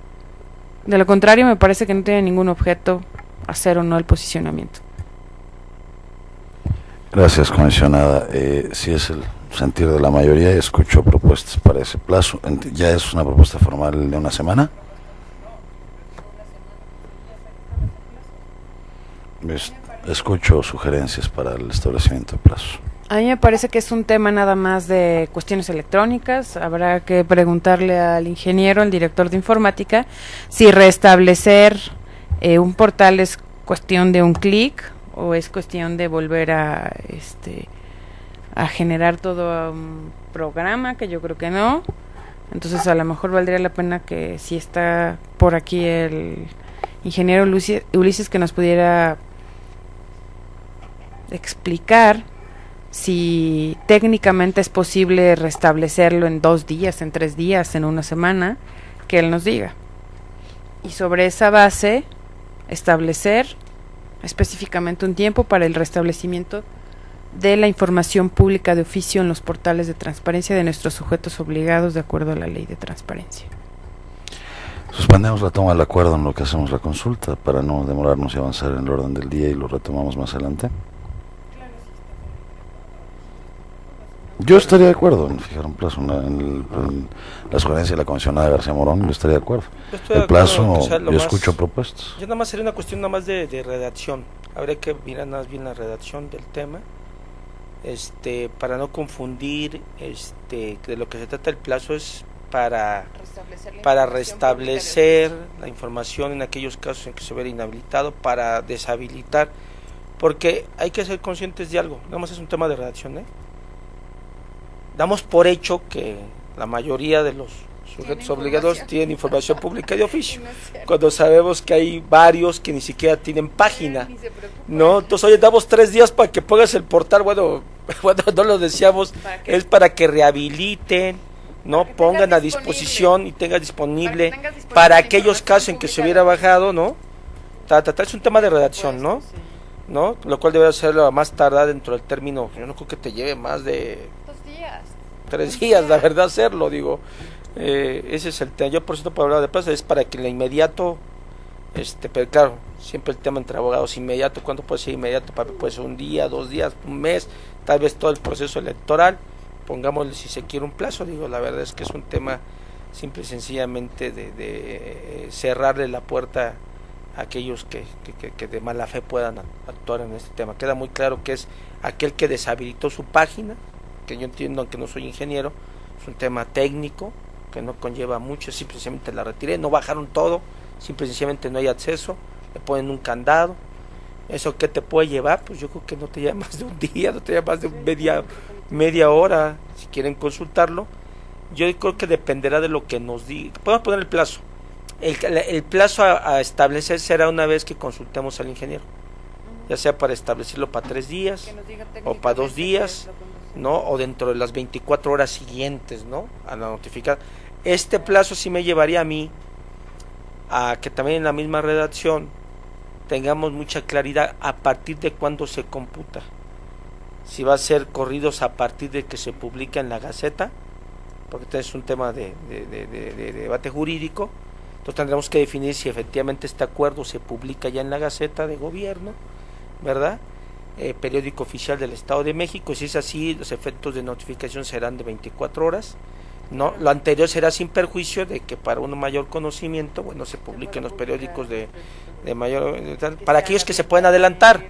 De lo contrario, me parece que no tiene ningún objeto hacer o no el posicionamiento. Gracias, comisionada. Si es el sentir de la mayoría, escucho propuestas para ese plazo. ¿Ya es una propuesta formal de una semana? Escucho sugerencias para el establecimiento de plazo. A mí me parece que es un tema nada más de cuestiones electrónicas. Habrá que preguntarle al ingeniero, al director de informática, si restablecer un portal es cuestión de un clic o es cuestión de volver a generar todo un programa, que yo creo que no. Entonces a lo mejor valdría la pena que, si está por aquí el ingeniero Ulises, que nos pudiera explicar si técnicamente es posible restablecerlo en 2 días, en 3 días, en una semana, que él nos diga. Y sobre esa base, establecer específicamente un tiempo para el restablecimiento de la información pública de oficio en los portales de transparencia de nuestros sujetos obligados de acuerdo a la ley de transparencia. Suspendemos la toma del acuerdo en lo que hacemos la consulta para no demorarnos y avanzar en el orden del día, y lo retomamos más adelante. Yo estaría de acuerdo en fijar un plazo en la sugerencia de la comisionada García Morón. Yo estaría de acuerdo. El plazo, yo escucho propuestas. Ya nada más sería una cuestión nada más de redacción. Habría que mirar más bien la redacción del tema, para no confundir, de lo que se trata el plazo es para restablecer la información en aquellos casos en que se ve inhabilitado, para deshabilitar, porque hay que ser conscientes de algo. Nada más es un tema de redacción, Damos por hecho que la mayoría de los sujetos obligados tienen información pública de oficio, cuando sabemos que hay varios que ni siquiera tienen página, ¿no? Entonces, oye, damos 3 días para que pongas el portal. Bueno, no lo decíamos, es para que rehabiliten, ¿no? Pongan a disposición y tengan disponible para aquellos casos en que se hubiera bajado, ¿no? Es un tema de redacción, ¿no? ¿no? Lo cual debe ser a más tardar dentro del término, yo no creo que te lleve más de 2 días. 3 días, la verdad, hacerlo, digo. Ese es el tema. Yo por cierto para hablar de plazo es para que en lo inmediato, pero claro, siempre el tema entre abogados inmediato, ¿cuándo puede ser inmediato? Puede ser 1 día, 2 días, 1 mes, tal vez todo el proceso electoral, pongámosle si se quiere un plazo, digo, la verdad es que es un tema simple y sencillamente de cerrarle la puerta a aquellos que de mala fe puedan actuar en este tema. Queda muy claro que es aquel que deshabilitó su página, que yo entiendo, aunque no soy ingeniero, es un tema técnico, que no conlleva mucho, simplemente la retiré, no bajaron todo, simplemente no hay acceso, le ponen un candado. ¿Eso qué te puede llevar? Pues yo creo que no te lleva más de 1 día, no te lleva más de media hora, si quieren consultarlo. Yo creo que dependerá de lo que nos diga. Podemos poner el plazo. El plazo a establecer será una vez que consultemos al ingeniero, ya sea para establecerlo para 3 días o para 2 días, ¿no? O dentro de las 24 horas siguientes, ¿no? A la notificar. Este plazo sí me llevaría a mí a que también en la misma redacción tengamos mucha claridad a partir de cuándo se computa. Si va a ser corridos a partir de que se publica en la Gaceta, porque este es un tema de debate jurídico. Entonces tendremos que definir si efectivamente este acuerdo se publica ya en la Gaceta de Gobierno, ¿verdad? Periódico oficial del Estado de México. Si es así, los efectos de notificación serán de 24 horas, ¿no? Lo anterior será sin perjuicio de que para un mayor conocimiento, bueno, se publiquen los periódicos de mayor, para aquellos que se pueden adelantar,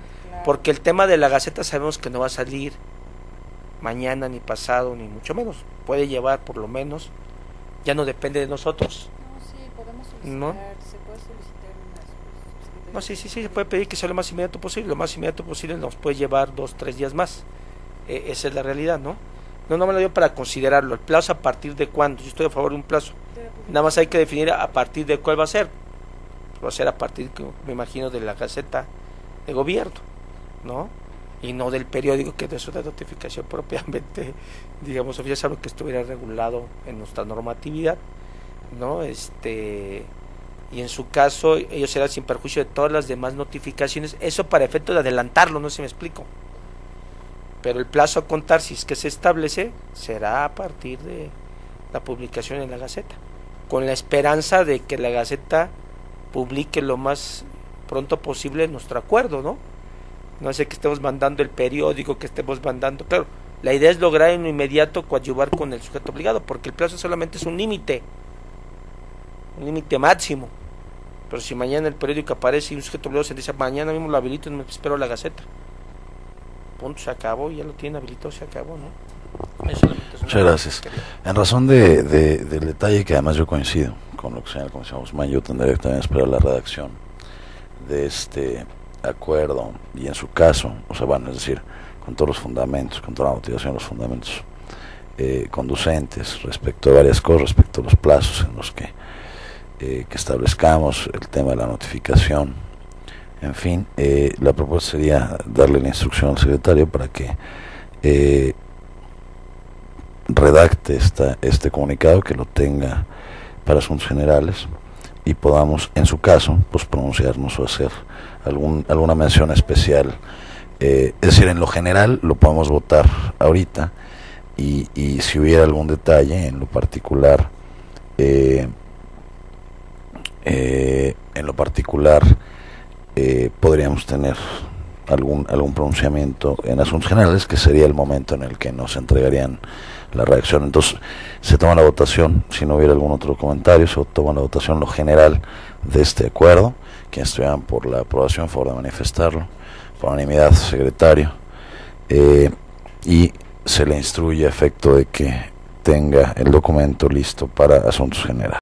porque el tema de la Gaceta sabemos que no va a salir mañana ni pasado, ni mucho menos. Puede llevar por lo menos, ya no depende de nosotros. No, sí, podemos solicitar, ¿no? se puede solicitar No, sí, se puede pedir que sea lo más inmediato posible. Lo más inmediato posible nos puede llevar 2-3 días más. Esa es la realidad, ¿no? No me lo dio para considerarlo. El plazo a partir de cuándo. Yo estoy a favor de un plazo. Nada más hay que definir a partir de cuál va a ser. Va a ser a partir, me imagino, de la Gaceta de Gobierno, ¿no? Y no del periódico, que es una notificación propiamente, digamos, oficial, algo que estuviera regulado en nuestra normatividad, ¿no? Y en su caso, ellos serán sin perjuicio de todas las demás notificaciones, eso para efecto de adelantarlo, no sé si me explico. Pero el plazo a contar, si es que se establece, será a partir de la publicación en la Gaceta, con la esperanza de que la Gaceta publique lo más pronto posible nuestro acuerdo, ¿no? No sé que estemos mandando el periódico, que estemos mandando, claro, la idea es lograr en lo inmediato coadyuvar con el sujeto obligado, porque el plazo solamente es un límite máximo. Pero si mañana el periódico aparece y un sujeto obligado se dice, mañana mismo lo habilito y no me espero la Gaceta, punto, se acabó, ya lo tiene habilitado, se acabó, ¿no? Muchas gracias. En razón del detalle, que además yo coincido con lo que señala el comisionado Guzmán, yo tendré que también esperar la redacción de este acuerdo, y en su caso, o sea, bueno, es decir, con todos los fundamentos, con toda la motivación, los fundamentos conducentes respecto a varias cosas, respecto a los plazos en los que establezcamos el tema de la notificación, en fin, la propuesta sería darle la instrucción al secretario para que redacte este comunicado, que lo tenga para asuntos generales, y podamos, en su caso, pues pronunciarnos o hacer alguna mención especial. Es decir, en lo general lo podemos votar ahorita, y si hubiera algún detalle en lo particular, podríamos tener algún pronunciamiento en asuntos generales, que sería el momento en el que nos entregarían la redacción. Entonces se toma la votación, si no hubiera algún otro comentario, se toma la votación lo general de este acuerdo. Quienes estuvieran por la aprobación, a favor de manifestarlo, por unanimidad, secretario, y se le instruye a efecto de que tenga el documento listo para asuntos generales.